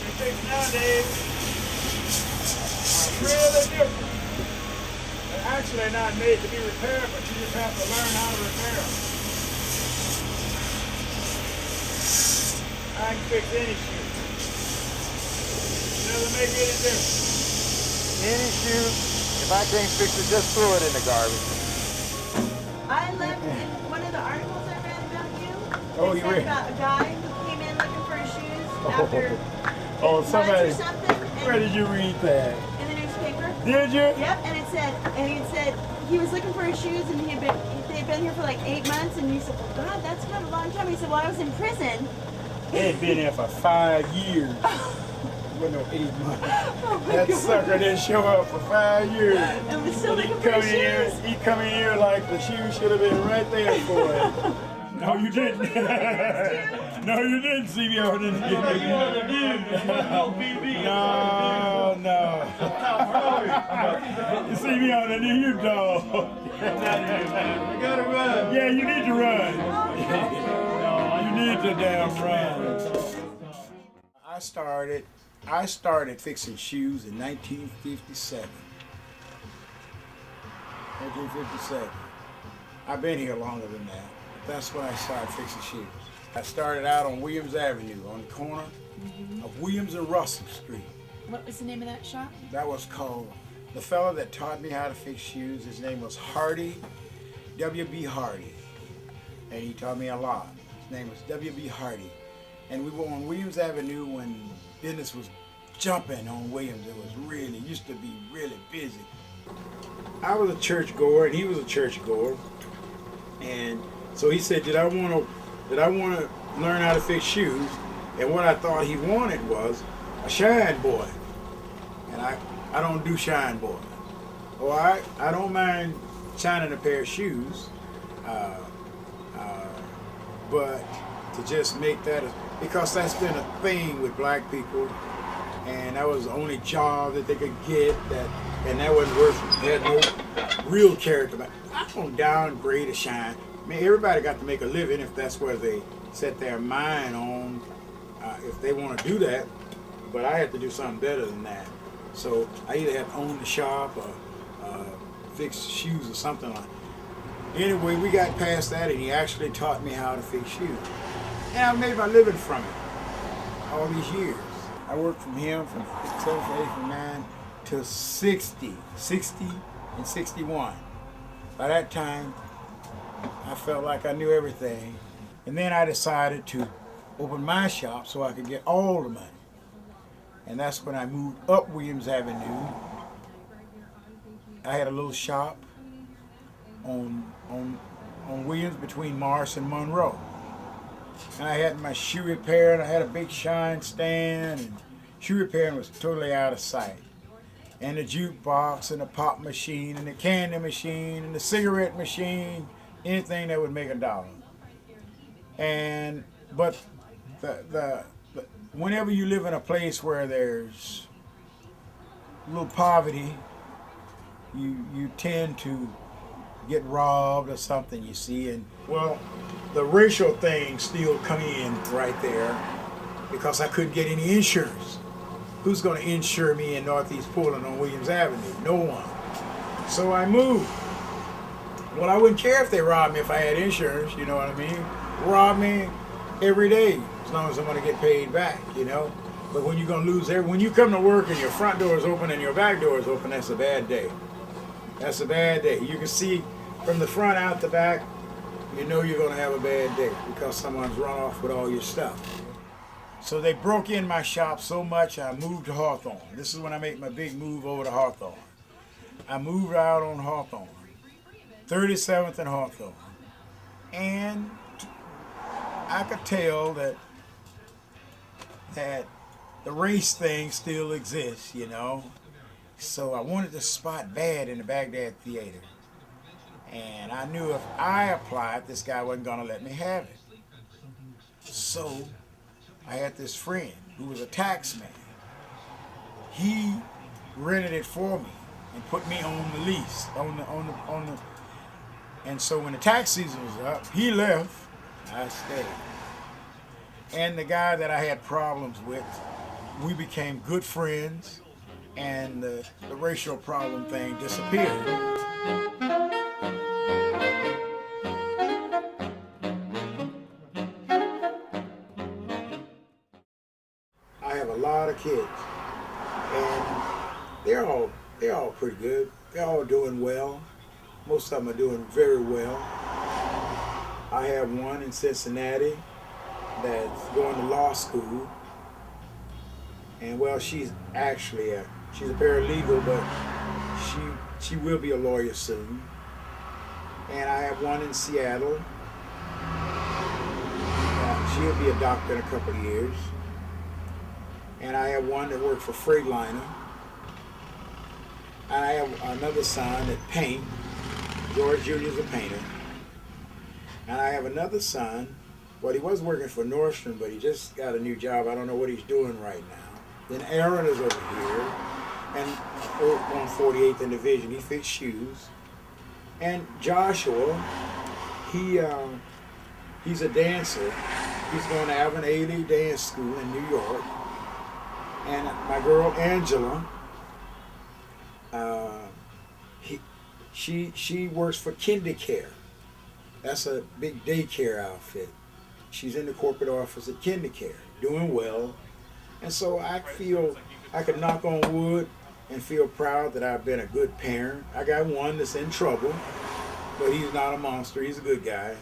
Things nowadays are really different. They're actually not made to be repaired, but you just have to learn how to repair them. I can fix any shoe. It doesn't make any difference. Any shoe, if I can't fix it, just throw it in the garbage. I left in one of the articles I read about you. Oh, it you said read? about a guy who came in looking for his shoes after Oh, months somebody. or something. Where did you read that? In the newspaper. Did you? Yep, and it said he was looking for his shoes and they'd been here for like 8 months, and he said, well, God, that's kind of a long time. He said, well, I was in prison. They had been here for 5 years. Well, no, 8 months. Oh my That God. sucker didn't show up for 5 years. And was still And looking for his shoes. He come in here like the shoes should have been right there for him. No, you didn't. No, you didn't, CBO. Didn't get me. No. You see me on the news, you dog. I gotta run. Yeah, you need to run. You need to damn run. I started fixing shoes in 1957. 1957. I've been here longer than that. That's when I started fixing shoes. I started out on Williams Avenue on the corner of Williams and Russell Street. What was the name of that shop? That was called, the fellow that taught me how to fix shoes, his name was Hardy, W.B. Hardy. And he taught me a lot. His name was W.B. Hardy. And we were on Williams Avenue when business was jumping on Williams. It used to be really busy. I was a church goer and he was a church goer. And so he said, did I want to learn how to fix shoes? And what I thought he wanted was a shine boy. And I don't do shine boy. Well, I don't mind shining a pair of shoes, but to just make that, because that's been a thing with black people, and that was the only job that they could get, and that wasn't worth, had no real character. But I don't downgrade a shine. I mean, everybody got to make a living if that's where they set their mind on, if they want to do that. But I had to do something better than that. So I either had to own the shop or fix shoes or something like that. Anyway, we got past that and he actually taught me how to fix shoes. And I made my living from it all these years. I worked from him from 79 to 60 and 61. By that time, I felt like I knew everything. And then I decided to open my shop so I could get all the money. And that's when I moved up Williams Avenue. I had a little shop on Williams between Morris and Monroe. And I had my shoe repair, and I had a big shine stand, and shoe repairing was totally out of sight. And the jukebox, and the pop machine, and the candy machine, and the cigarette machine, anything that would make $1. But whenever you live in a place where there's a little poverty, you tend to get robbed or something, you see. And well, the racial thing still come in right there because I couldn't get any insurance. Who's going to insure me in Northeast Portland on Williams Avenue? No one. So I moved. Well, I wouldn't care if they robbed me if I had insurance, you know what I mean? Rob me every day as long as I'm going to get paid back, you know? But when you're going to lose when you come to work and your front door is open and your back door is open, that's a bad day. That's a bad day. You can see from the front out the back, you know you're going to have a bad day because someone's run off with all your stuff. So they broke in my shop so much, I moved to Hawthorne. This is when I made my big move over to Hawthorne. I moved out on Hawthorne, 37th and Hawthorne. And I could tell that the race thing still exists, you know. So I wanted this spot bad in the Baghdad Theater. And I knew if I applied, this guy wasn't going to let me have it. So I had this friend who was a tax man. He rented it for me and put me on the lease, and so when the tax season was up, he left, I stayed. And the guy that I had problems with, we became good friends, and the racial problem thing disappeared. I have a lot of kids, and they're all pretty good. They're all doing well. Most of them are doing very well. I have one in Cincinnati that's going to law school, and well, she's actually she's a paralegal, but she will be a lawyer soon. And I have one in Seattle. She'll be a doctor in a couple of years. And I have one that works for Freightliner. And I have another son that paints. George Jr. is a painter. And I have another son. Well, he was working for Nordstrom, but he just got a new job. I don't know what he's doing right now. Then Aaron is over here, and on 48th and Division. He fixed shoes. And Joshua, he's a dancer. He's going to Alvin Ailey Dance School in New York. And my girl Angela, she works for KinderCare. That's a big daycare outfit. She's in the corporate office at KinderCare, doing well. And so I feel I could knock on wood and feel proud that I've been a good parent. I got one that's in trouble, but he's not a monster. He's a good guy.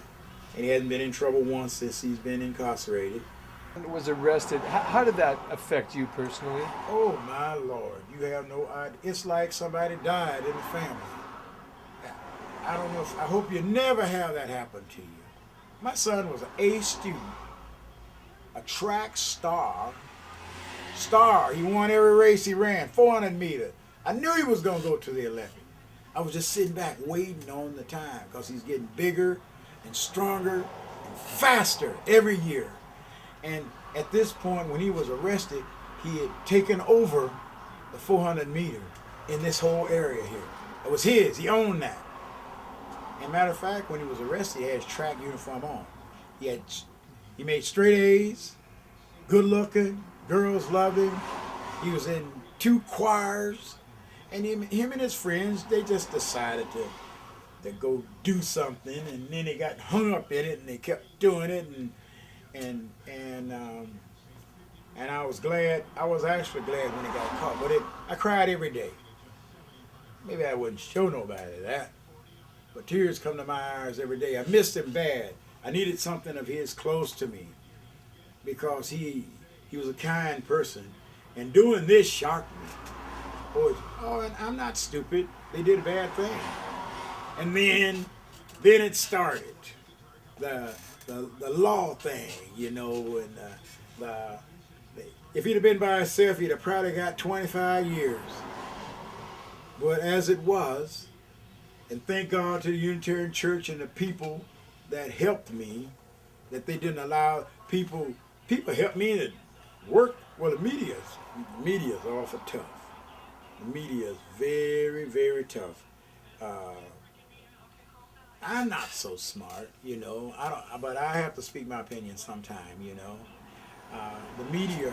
And he hasn't been in trouble once since he's been incarcerated. Was arrested. How did that affect you personally? Oh my Lord, you have no idea. It's like somebody died in the family. I don't know I hope you never have that happen to you. My son was an A student, a track star. He won every race he ran, 400 meters. I knew he was going to go to the Olympics. I was just sitting back waiting on the time because he's getting bigger and stronger and faster every year. And at this point, when he was arrested, he had taken over the 400 meter in this whole area here. It was his. He owned that. And matter of fact, when he was arrested, he had his track uniform on. He made straight A's, good looking, girls loved him. He was in 2 choirs, and him and his friends, they just decided to go do something, and then they got hung up in it, and they kept doing it, and I was glad. I was actually glad when he got caught, but I cried every day. Maybe I wouldn't show nobody that, but tears come to my eyes every day. I missed him bad. I needed something of his close to me because he was a kind person, and doing this shocked me. Oh, and I'm not stupid. They did a bad thing, and then it started. The law thing, you know, and if he'd have been by himself, he'd have probably got 25 years. But as it was, and thank God to the Unitarian Church and the people that helped me, that they didn't allow people helped me to work. Well, the media's awful tough. The media is very, very tough. I'm not so smart, you know. But I have to speak my opinion sometime, you know. The media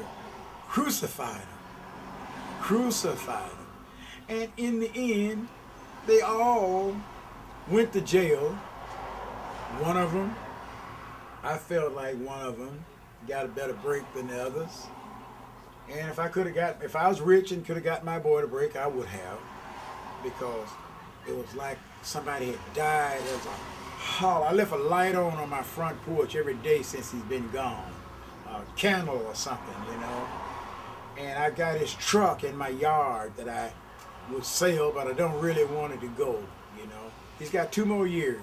crucified him. And in the end, they all went to jail. One of them, I felt like one of them got a better break than the others. And if I was rich and could have got my boy to break, I would have, because it was like somebody had died. There was a holler. I left a light on my front porch every day since he's been gone, a candle or something, you know. And I got his truck in my yard that I would sell, but I don't really want it to go, you know. He's got 2 more years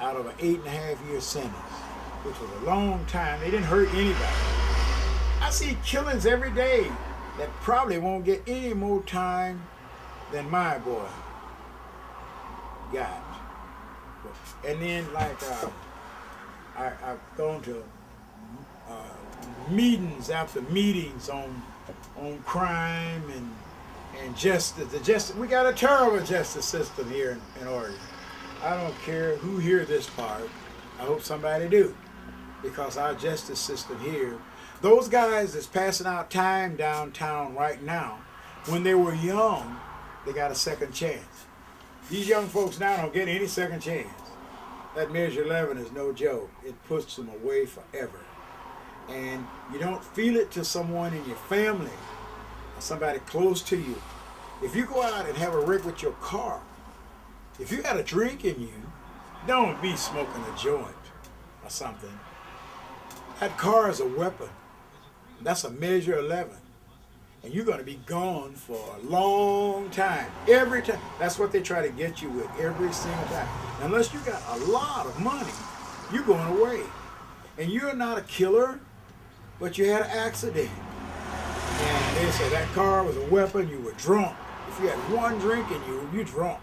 out of an 8.5-year sentence, which was a long time. They didn't hurt anybody. I see killings every day that probably won't get any more time than my boy got. And then, like, I've gone to meetings after meetings on crime and justice. We got a terrible justice system here in Oregon. I don't care who hear this part. I hope somebody do, because our justice system here, Those guys that's passing out time downtown right now, when they were young, they got a second chance. These young folks now don't get any second chance. That Measure 11 is no joke. It puts them away forever. And you don't feel it to someone in your family, or somebody close to you. If you go out and have a wreck with your car, if you got a drink in you, don't be smoking a joint or something. That car is a weapon. That's a Measure 11. And you're going to be gone for a long time. Every time. That's what they try to get you with every single time. Unless you got a lot of money, you're going away. And you're not a killer, but you had an accident. And they say that car was a weapon, you were drunk. If you had one drink in you, you're drunk.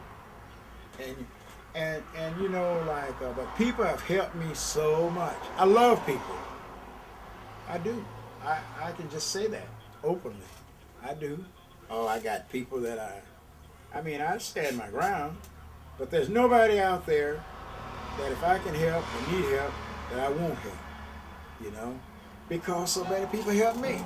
And you know, like, but people have helped me so much. I love people. I do. I can just say that openly. I do. Oh, I got people that I mean, I stand my ground, but there's nobody out there that if I can help or need help, that I won't help, you know, because so many people help me.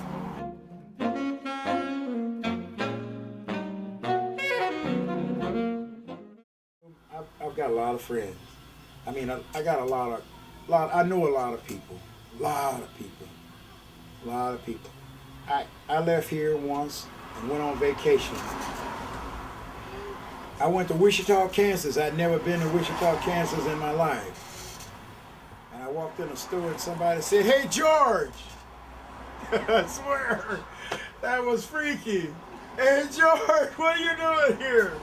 I've got a lot of friends. I mean, I got I know a lot of people. I left here once and went on vacation. I went to Wichita, Kansas. I'd never been to Wichita, Kansas in my life. And I walked in a store and somebody said, "Hey, George." I swear, that was freaky. "Hey, George, what are you doing here?"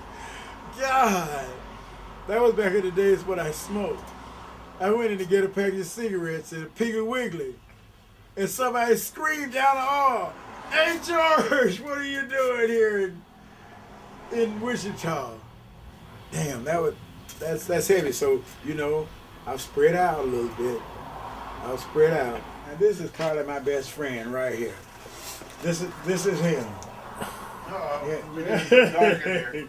God, that was back in the days when I smoked. I went in to get a package of cigarettes at a Piggly Wiggly. And somebody screamed down the hall, "Hey, George, what are you doing here in Wichita?" Damn, that's heavy. So, you know, I've spread out a little bit. I've spread out. And this is probably my best friend right here. This is him. Yeah.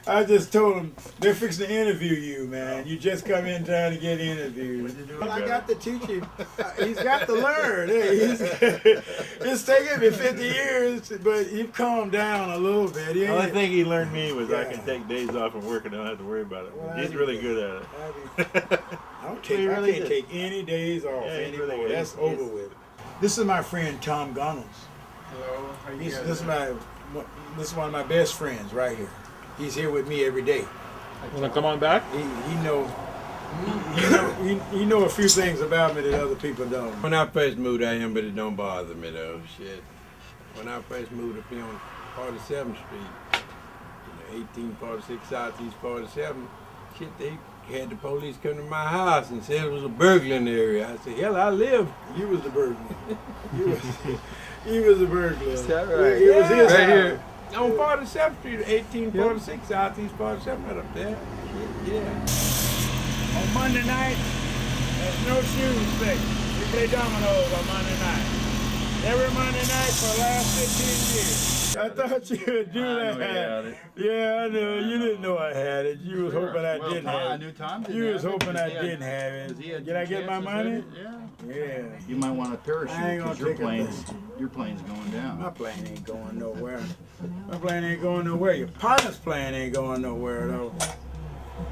I just told him, they're fixing to interview you, man. You just come in trying to get interviewed. Well, I got to teach him. He's got to learn. It's taken me 50 years, but you've calmed down a little bit. The only thing he learned me was I can take days off from work and I don't have to worry about it. Well, he's really good at it. I can't take any days off anymore. Really that's over with. This is my friend Tom Gunnels. Hello. How you This guys is one of my best friends right here. He's here with me every day. Want to come on back? He know a few things about me that other people don't. When I first moved out here, but it don't bother me though. Shit. When I first moved up here on 47th Street, 1846 Southeast 47, shit, they had the police come to my house and said it was a burglar in the area. I said, hell, I live. You was the burglar. He was the burglar. Is that right? It was his right house. here. On 47th Street, 1846 Southeast 47, right up there. Yeah. On Monday night, there's no shoes fixed. We play dominoes on Monday night. Every Monday night for the last 15 years. I thought you would do that. I know you had it. Yeah, I knew. You didn't know I had it. You was hoping I didn't have it. I knew Tom didn't You have was it, hoping 'cause I he had- didn't have it. 'cause he had Did I two get my chances money? at it, Yeah. Yeah. You might want a parachute I ain't gonna because your take a plane's going down. My plane ain't going nowhere. My plane ain't going nowhere. Your partner's plane ain't going nowhere though.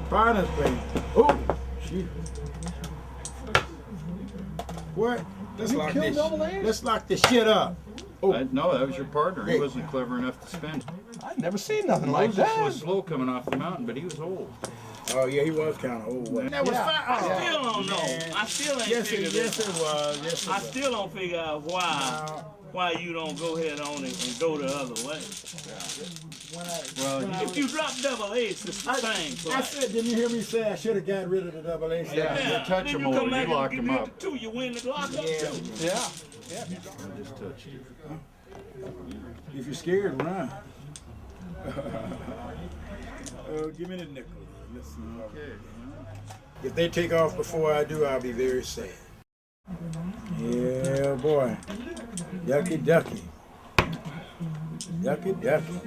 Partner's plane. Oh, shit. What? Let's lock this. Let's lock this shit up. Oh. No, that was your partner. He Hey. wasn't clever enough to spend. I've never seen nothing like Moses that. was slow coming off the mountain, but he was old. Oh yeah, he was kind of old. That was fine. I still don't know. I still ain't Yes, figured yes, it it was. Yes, it I was. still don't figure out why you don't go ahead on it and go the other way. Well, If you drop double ace, it's the same. I said, didn't you hear me say I should have got rid of the double A? Yeah. You touch then him you over, come back you lock and him give up. it to 2, you win the lock up too. Yeah. I just touched you. If you're scared, run. Give me the nickel. Listen. Okay. If they take off before I do, I'll be very sad. Yeah, boy. Yucky ducky. Yucky ducky.